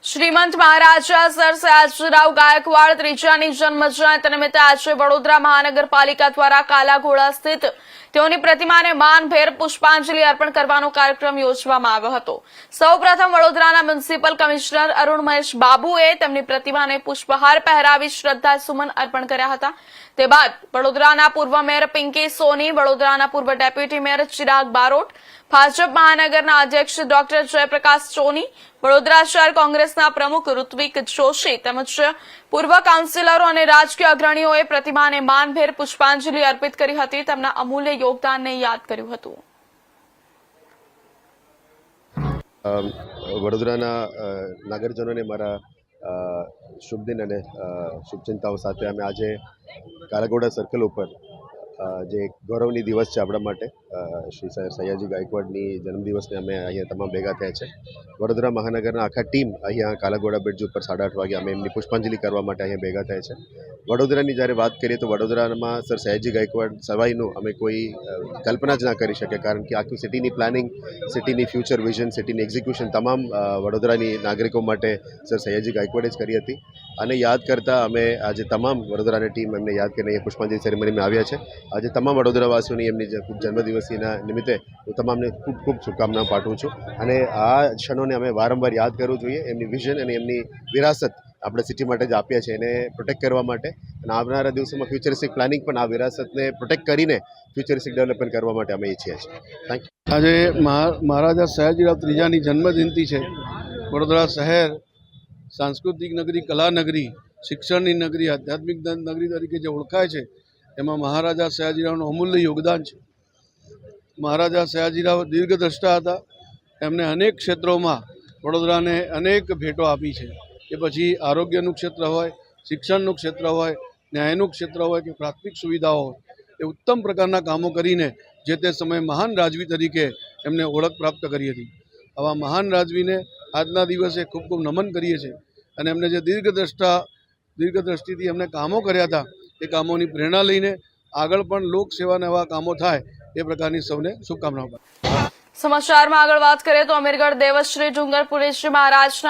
શ્રીમંત મહારાજા સર સયાજીરાવ ગાયકવાડ ત્રીજાની જન્મજયંતિ નિમિત્તે આજે વડોદરા મહાનગરપાલિકા દ્વારા કાલા ઘોડા સ્થિત તેઓની પ્રતિમાને માનભેર પુષ્પાંજલિ અર્પણ કરવાનો કાર્યક્રમ યોજવામાં આવ્યો હતો। સૌપ્રથમ વડોદરાના મ્યુનિસિપલ કમિશનર અરુણ મહેશ બાબુએ તેમની પ્રતિમાને પુષ્પહાર પહેરાવી શ્રદ્ધાસુમન અર્પણ કર્યા હતા। તે બાદ વડોદરાના પૂર્વ મેયર પિંકી સોની, વડોદરાના પૂર્વ ડેપ્યુટી મેયર ચિરાગ બારોટ, ભાજપ મહાનગરના અધ્યક્ષ ડોક્ટર જયપ્રકાશ સોની, વડોદરા શહેર કોંગ્રેસના પ્રમુખ ઋત્વિક જોશી તેમજ પૂર્વ કાઉન્સિલરો અને રાજકીય અગ્રણીઓએ પ્રતિમાને માનભેર પુષ્પાંજલિ અર્પિત કરી હતી। તેમના અમૂલ્ય યોગદાનને યાદ કર્યું હતું। વડોદરાના નાગરિકોને મારા શુભ દિન અને શુભચિંતાઓ સાથે અમે આજે કાલાઘોડા સર્કલ ઉપર જે ગૌરવની દિવસ છે આપણા માટે શ્રી સયાજી ગાયકવાડની જન્મદિવસને અમે અહીંયા તમામ ભેગા થયા છે। વડોદરા મહાનગરના આખા ટીમ અહીંયા કાલાઘોડા બ્રિજ ઉપર 8:30 વાગે અમે એમની પુષ્પાંજલિ કરવા માટે અહીંયા ભેગા થયા છે। વડોદરાની જ્યારે વાત કરીએ તો વડોદરામાં સર સયાજી ગાયકવાડ સવાઈનું અમે કોઈ કલ્પના જ ના કરી શકીએ, કારણ કે આખું સિટીની પ્લાનિંગ, સિટીની ફ્યુચર વિઝન, સિટીની એક્ઝિક્યુશન તમામ વડોદરાની નાગરિકો માટે સર સયાજી ગાયકવાડે જ કરી હતી। અને યાદ કરતાં અમે આજે તમામ વડોદરાની ટીમ એમને યાદ કરીને અહીંયા પુષ્પાંજલિ સેરેમનીમાં આવ્યા છે। આજે તમામ વડોદરાવાસીઓની એમની જન્મદિવસના નિમિત્તે હું તમામને ખૂબ ખૂબ શુભકામનાઓ પાઠવું છું। અને આ ક્ષણોને અમે વારંવાર યાદ કરવું જોઈએ। એમની વિઝન અને એમની વિરાસત આપણે સિટી માટે જ આપ્યા છે, એને પ્રોટેક્ટ કરવા માટે અને આવનારા દિવસોમાં ફ્યુચરિસ્ટિક પ્લાનિંગ પણ આ વિરાસતને પ્રોટેક્ટ કરીને ફ્યુચરિસ્ટિક ડેવલપમેન્ટ કરવા માટે અમે ઈચ્છીએ છીએ। Thank you. આજે મહારાજા સયાજીરાવ ત્રીજાની જન્મજયંતિ છે। વડોદરા શહેર સાંસ્કૃતિક નગરી, કલા નગરી, શિક્ષણની નગરી, આધ્યાત્મિક નગરી તરીકે જે ઓળખાય છે, એમાં મહારાજા સયાજીરાવનું અમૂલ્ય યોગદાન છે। મહારાજા સયાજીરાવ દીર્ઘદ્રષ્ટા હતા। એમને અનેક ક્ષેત્રોમાં વડોદરાને અનેક ભેટો આપી છે। એ પછી આરોગ્યનું ક્ષેત્ર હોય, શિક્ષણનું ક્ષેત્ર હોય, ન્યાયનું ક્ષેત્ર હોય કે પ્રાથમિક સુવિધાઓ હોય, એ ઉત્તમ પ્રકારના કામો કરીને જે તે સમયે મહાન રાજવી તરીકે એમને ઓળખ પ્રાપ્ત કરી હતી। આવા મહાન રાજવીને આજના દિવસે ખૂબ ખૂબ નમન કરીએ છીએ। અને એમને જે દીર્ઘદ્રષ્ટિથી એમને કામો કર્યા હતા, એ કામોની પ્રેરણા લઈને આગળ પણ લોક સેવાના એવા કામો થાય એ પ્રકારની સૌને શુભકામનાઓ। સમાચારમાં આગળ વાત કરીએ તો અમીરગઢ દેવશ્રી ડુંગરપુરી મહારાજના